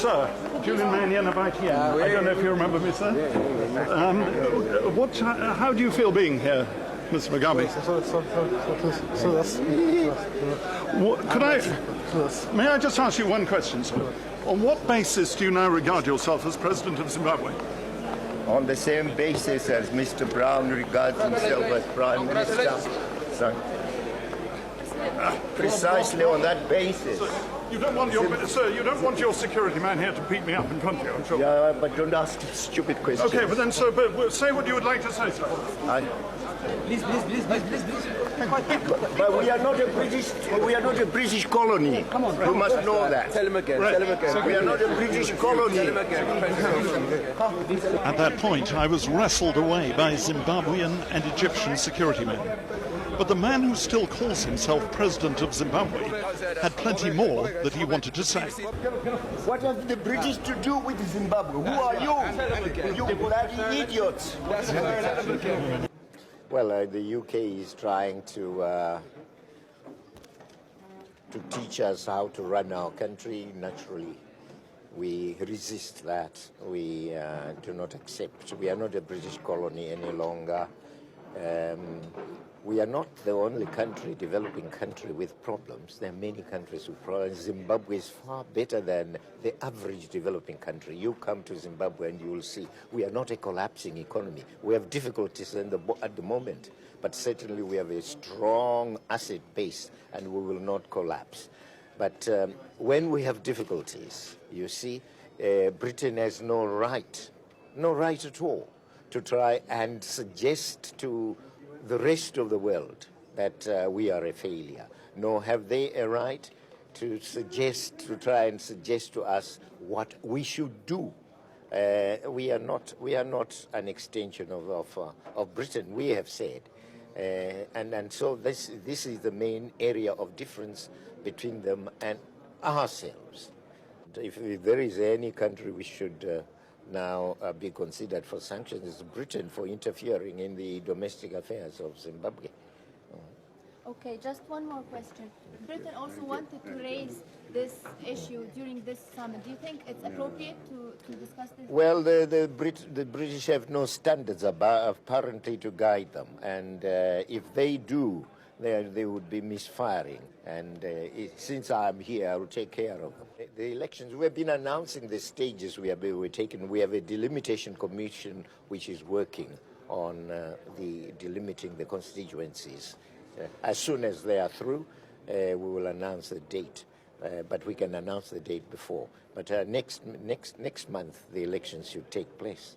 Sir, Julian Mannion of ITN. I don't know if you remember me, sir. How do you feel being here, Mr. Mugabe? May I just ask you one question, sir? On what basis do you now regard yourself as President of Zimbabwe? On the same basis as Mr. Brown regards himself as Prime Minister. So, precisely on that basis. You don't want your security man here to beat me up in front of you, I'm sure. Yeah, but don't ask stupid questions. Okay, but then, sir, say what you would like to say, sir. Please. But we are not a British colony. Come on, you must know that. Tell him again. We are not a British colony. At that point, I was wrestled away by Zimbabwean and Egyptian security men. But the man who still calls himself President of Zimbabwe had plenty more that he wanted to say. What have the British to do with Zimbabwe? Who are you? You bloody idiots. Well, the UK is trying to teach us how to run our country. Naturally, we resist that. We do not accept. We are not a British colony any longer. We are not the only developing country with problems. There are many countries with problems. Zimbabwe is far better than the average developing country. You come to Zimbabwe and you will see we are not a collapsing economy. We have difficulties at the moment, but certainly we have a strong asset base and we will not collapse. But when we have difficulties, you see, Britain has no right at all to try and suggest to the rest of the world that we are a failure. Nor have they a right to try and suggest to us what we should do. We are not an extension of Britain, we have said. And so this is the main area of difference between them and ourselves. If there is any country we should now be considered for sanctions, is Britain for interfering in the domestic affairs of Zimbabwe. Okay, just one more question. Britain also wanted to raise this issue during this summit. Do you think it's appropriate to discuss this? Well, the British have no standards apparently to guide them, and if they do, they would be misfiring. And since I'm here, I will take care of them. The elections, we have been announcing the stages we're taking. We have a delimitation commission which is working on delimiting the constituencies. As soon as they are through, we will announce the date. But we can announce the date before. But next month, the elections should take place.